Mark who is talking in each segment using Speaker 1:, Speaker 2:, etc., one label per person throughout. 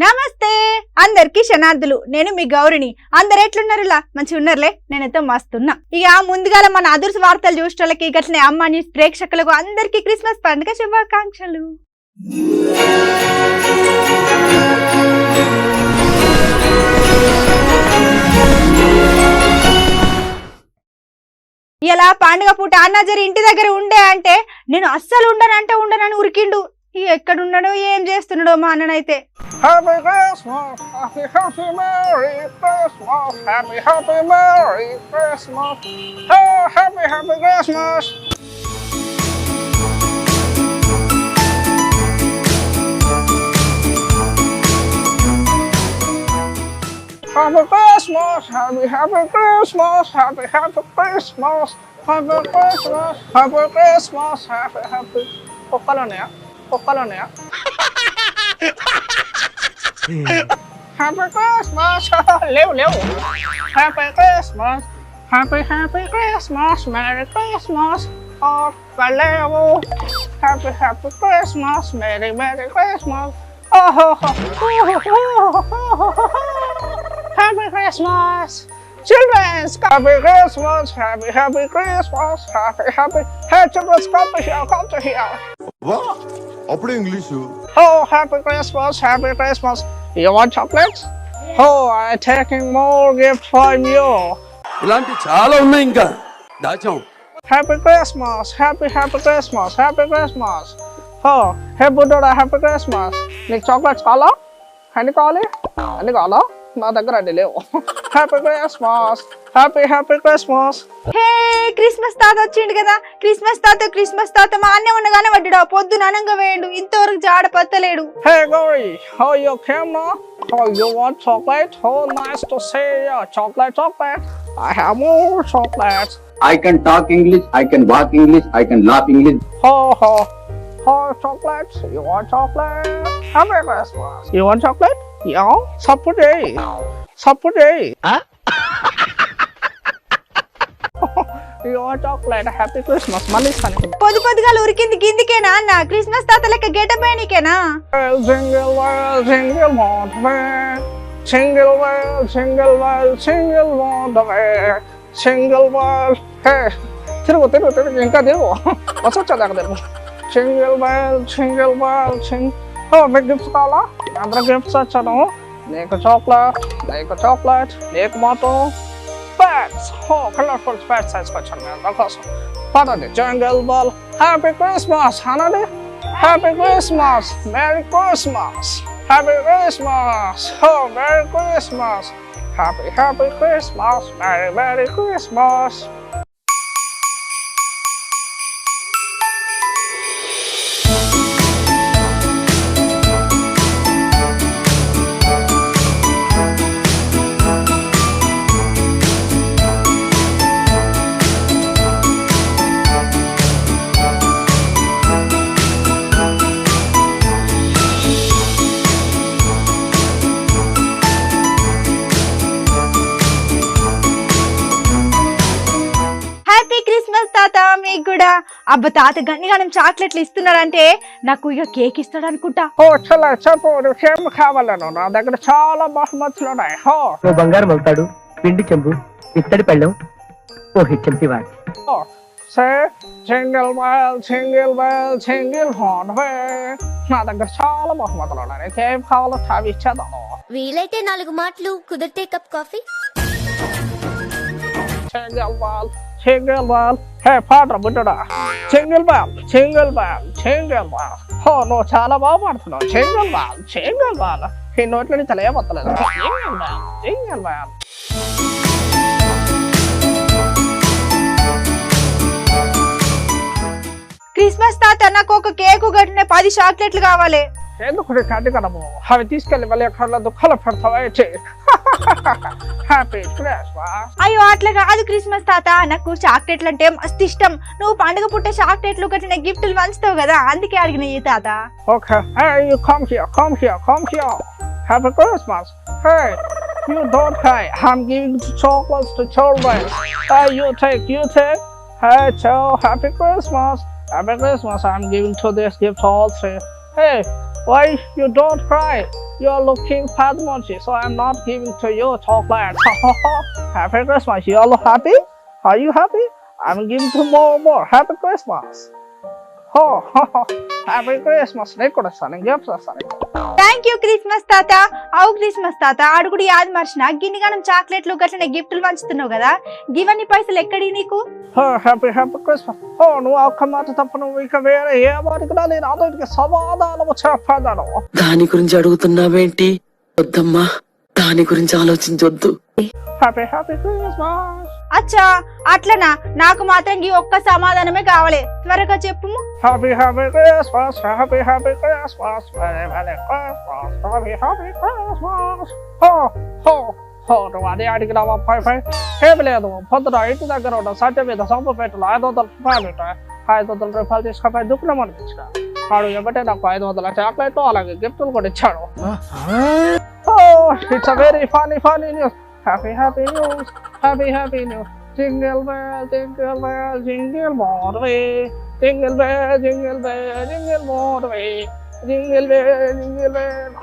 Speaker 1: నమస్తే అందరికి శనార్థులు. నేను మీ గౌరిని. అందరు ఎట్లున్నారులా? మంచిగా ఉన్నారులే. నేనైతే మస్తున్నా. ఇక ముందుగాల మన అదుర్స్ వార్తలు చూసేటోళ్ళకి గట్లనే అమ్మ న్యూస్ ప్రేక్షకులకు అందరికీ క్రిస్మస్ పండుగ శుభాకాంక్షలు. ఇలా పండుగ పూట అన్నాజరి ఇంటి దగ్గర ఉండే అంటే నేను అస్సలు ఉండనని ఉరికిండు. ఎక్కడున్నాడో ఏం చేస్తున్నాడో మా అన్ననైతే.
Speaker 2: Happy Christmas, happy Merry Christmas, happy Merry Christmas, oh happy Christmas. Happy Christmas, happy Christmas, happy Christmas, happy Christmas, happy Christmas, happy. Pokalonea. Happy Christmas, leo. Happy Christmas, happy Christmas, Merry Christmas, oh Leo. Happy Christmas, Merry Christmas, oh. Happy Christmas, children! Happy Christmas, happy Christmas, happy. Hey, children, come to here.
Speaker 3: What? Appude English.
Speaker 2: Oh, happy Christmas, You want chocolates? Oh, I'm taking more gifts from you.
Speaker 4: ఇలాంటి చాలా ఉన్నాయి ఇంకా దాచాం.
Speaker 2: Happy Christmas, happy Christmas. Oh, hey Buddha, happy Christmas. నీకు chocolates కావాలా? అన్ని కావాలా? నా దగ్గర అన్ని లేవు. Happy Christmas, happy Christmas.
Speaker 1: హే, క్రిస్మస్ తాత వచ్చిండు కదా. క్రిస్మస్ తాత మా అన్నే ఉండగానే పడ్డాడు. పొద్దున అనంగా వేయండు. ఇంతవరకు జాడ పత్తలేడు.
Speaker 2: Hey Gauri, how you came now? Oh, you want chocolate? Oh, nice to see you. Chocolate. I have more chocolates.
Speaker 5: I can talk English, I can walk English, I can laugh English.
Speaker 2: Oh, chocolates. You want chocolate? Happy Christmas. You want chocolate? Yeah. Sappude. Huh? You want chocolate? Happy Christmas. Mali sani.
Speaker 1: పొద్దుగాల ఉరికింది గిందికేనా అన్న? Christmas తాత లెక్క getup నీకేనా?
Speaker 2: Jingle bell, jingle all the way. Jingle bell, jingle all the way. Jingle bell. Hey, తిరుగు ఇంకా తిరుగు. వచ్చా తిరుగు. Jingle bell. Oh, big gifts కావాలా? అందరూ గిఫ్ట్స్ వచ్చాను. నీకు చాక్లెట్, నీకు మాతో స్పెట్స్. Oh, కలర్ఫుల్ స్పెట్స్ తీసుకొచ్చాను నేను దానికోసం. పదండి, Jingle bell. Happy Christmas అనండి. Happy Christmas, Merry Christmas, Happy Christmas, oh Merry Christmas, Happy Christmas, Merry Christmas.
Speaker 1: తాత మీకు కూడా అబ్బా తాత గన్నిగానం చాక్లెట్లు ఇస్తున్నాడంటే నాకు ఇక కేక్ ఇస్తాడు అనుకుంటా.
Speaker 2: ఓ చలా చెప్పు, ఏం కావాలను? నా దగ్గర చాలా బహుమతులు ఉన్నాయి.
Speaker 6: ఓ బంగారం అవుతాడు, పిండి చెంబు, ఇత్తడి పళ్ళెం, ఓ హెచ్ఎంసి వాడు.
Speaker 2: సే జింగిల్ బెల్ హార్న్ వే. నా దగ్గర చాలా బహుమతులు ఉన్నాయి. నీకేం కావాలో అవి ఇచ్చేదాను.
Speaker 7: వీలైతే 4 మాటలు, కుదిరితే cup coffee.
Speaker 2: Jingle bell. Hey, పాడరా బుడ్డడా. Jingle bell. ఓ నువ్వు చాలా బాగా పాడుతున్నావు. Jingle bell. ఈ నోట్లో నుంచి తల ఏమొత్తలేదు. Jingle bell.
Speaker 1: క్రిస్మస్ తాత నాకు ఒక కేకు గట్టిన 10 చాక్లెట్లు కావాలి.
Speaker 2: ఎందుకు కట్టి కనము? అవి తీసుకెళ్ళి మళ్ళీ ఎక్కడ దుఃఖాలు పెడతావా? Happy Christmas.
Speaker 1: అయ్యో అట్లా కాదు క్రిస్మస్ తాత, నాకు చాక్లెట్లు అంటే మస్తు ఇష్టం. నువ్వు పండుగ పుట్టే చాక్లెట్లు గట్టిన గిఫ్ట్లు పంచుతావు కదా, అందుకే అడిగిన ఈ తాత.
Speaker 2: Okay, hey, you come here. Happy Christmas. Hey, you don't cry. I'm giving chocolates to children. Hey, you take. Hey, Happy Christmas. I'm giving to this gift also. Hey, why you don't cry? You're looking fat munchy, so I'm not giving to you chocolate. Happy Christmas. You all happy? Are you happy? I'm giving you more. Happy Christmas. Happy Christmas. నేను కూడా ఇస్తాను, gifts వస్తాను.
Speaker 1: Thank you Christmas తాత. అవు Christmas తాత, ఆడుగుడు యాద్ మర్చిన గిన్నిగానం చాక్లెట్లు గట్లనే గిఫ్ట్లు పంచుతున్నావు కదా, గివన్నీ పైసలు ఎక్కడి నీకు?
Speaker 2: Happy Christmas. నువ్వు ఒక్క మాట తప్ప నువ్వు ఇక వేరే ఏ మాటకు నేను అందరికి సమాధానము చెప్పాను.
Speaker 8: దాని గురించి అడుగుతున్నావేంటి? వద్దమ్మా, దాని గురించి ఆలోచించొద్దు.
Speaker 2: Happy Christmas.
Speaker 1: అచ్చా అట్లనా, నాకు మాత్రం ఈ ఒక్క సమాధానమే కావాలి, త్వరగా చెప్పు.
Speaker 2: Happy Christmas. Happy Christmas. Very Christmas. Happy Christmas. నువ్వు అదే అడిగినావా? ఏమి లేదు, పొద్దున ఇంటి దగ్గర ఉన్న సత్య మీద సొంపు పెట్టులో 500 రూపాయలు ఉంటాయి. 500 రూపాయలు తీసుకుపోయి దుఃఖం అనిపించిన వాడు ఏమంటే నాకు 500 చాక్లెట్లు అలాగే గిఫ్ట్లు కూడా ఇచ్చాడు. It's a very funny news. Happy news. Happy news. Jingle bell jingle bell jingle more way, jingle bell jingle bell jingle more way, jingle bell.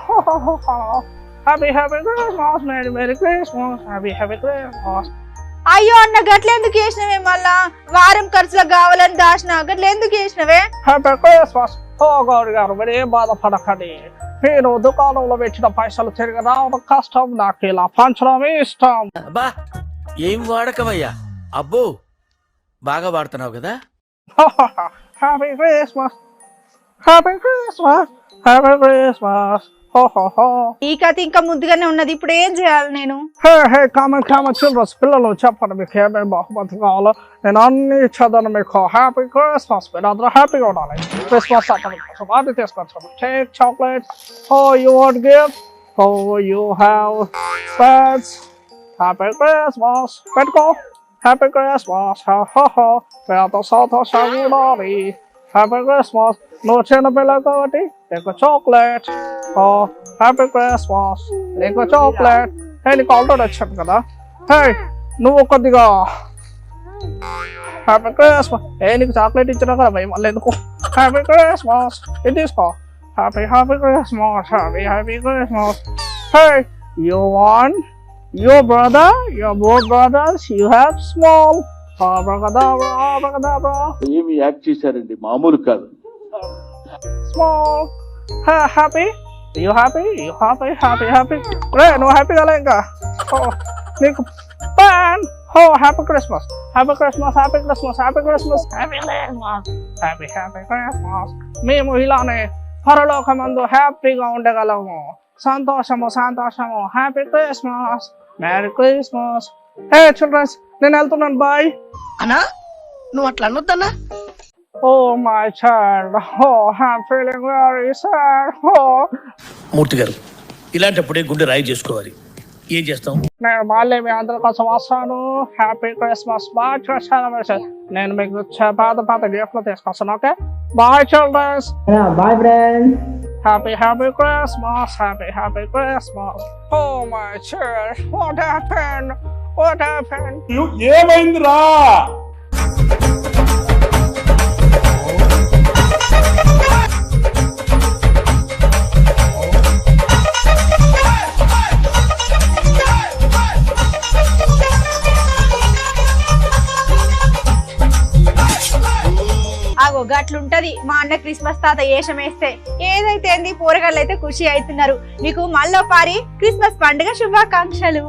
Speaker 2: Happy Christmas. Merry Christmas. Happy Christmas.
Speaker 1: అయ్యో అన్న, గట్లెందుకు చేసినవే? మళ్ళా వారం ఖర్చులకు కావాలని దాచిన, గట్లెందుకు చేసినవే?
Speaker 2: Happy Christmas. Gauri గారు మీరు ఏం బాధపడకండి, మీరు దుకాణంలో పెట్టిన పైసలు తిరిగి రావడం కష్టం, నాకు ఇలా పంచడం ఇష్టం.
Speaker 9: అబ్బా, ఏం వాడకమయ్యా, అబ్బో బాగా వాడుతున్నావు కదా.
Speaker 2: Happy Christmas. Happy Christmas. Happy Christmas.
Speaker 1: ఈ కథ ఇంకా ముందుగానే ఉన్నది, ఇప్పుడు ఏం చేయాలి నేను?
Speaker 2: కామన్ చిల్డ్రన్స్, పిల్లలు చెప్పండి మీకు ఏమేమి బహుమతి కావాలో, నేను అన్ని చదవను మీకు. Happy Christmas. మీరు అందరూ హ్యాపీగా ఉండాలి. క్రిస్మస్ కోసం అది తీసుకొచ్చాము. Take chocolates. You want gift. You have sweets. Happy Christmas. పెట్టుకో. Happy Christmas. మీరంతా సంతోషంగా ఉండాలి. Happy Christmas. నువ్వు చిన్న పిల్ల కాబట్టి నీకు చాక్లెట్. Happy Christmas. నీకు చాక్లెట్. నీకు ఆల్రెడీ వచ్చాను కదా. నువ్వు కొద్దిగా హ్యాపీ క్రిస్మస్. నీకు చాక్లెట్ ఇచ్చినా కదా భయ, మళ్ళీ ఎందుకు? Happy Christmas. ఇది తీసుకో. Happy Christmas. Happy Christmas. You want your brother, your both brothers, you have small. Abracadabra.
Speaker 5: ఏమి యాక్ట్ చేశారండి, మామూలు కాదు.
Speaker 2: Small. Happy. You happy? Happy. నువ్వు హ్యాపీ కదా ఇంకా. నీకు pan. Happy Christmas. Happy Christmas. Happy Christmas. Happy Christmas. Happy Christmas. Happy Christmas. మేము ఇలానే పరలోకమందు హ్యాపీగా ఉండగలము. సంతోషము. Happy Christmas. Merry Christmas. Childrens, నేను వెళ్తున్నాను. బాయ్.
Speaker 8: అన్నా, నువ్వు అట్లా అనొద్దన్నా.
Speaker 2: My child. I'm feeling very sad.
Speaker 9: మూర్తి గారు, ఇలాంటప్పుడే గుండె రాయి చేసుకోవాలి. ఏం చేస్తాం?
Speaker 2: నేను మళ్ళీ మీ అందరి కోసం వస్తాను. Happy Christmas. బాగా సెలబ్రేషన్. నేను మీకు పాత గిఫ్ట్లు తీసుకొస్తాను. Okay, bye childrens.
Speaker 6: Bye friends.
Speaker 2: Happy Christmas. Happy Christmas. My child. What happened?
Speaker 3: ఏమైందిరా?
Speaker 1: ఆగో గట్లుంటది మా అన్న క్రిస్మస్ తాత ఏషం వేస్తే. ఏదైతే పోరగాళ్ళు అయితే ఖుషి అవుతున్నారు. మీకు మళ్ళీ పారి క్రిస్మస్ పండుగ శుభాకాంక్షలు.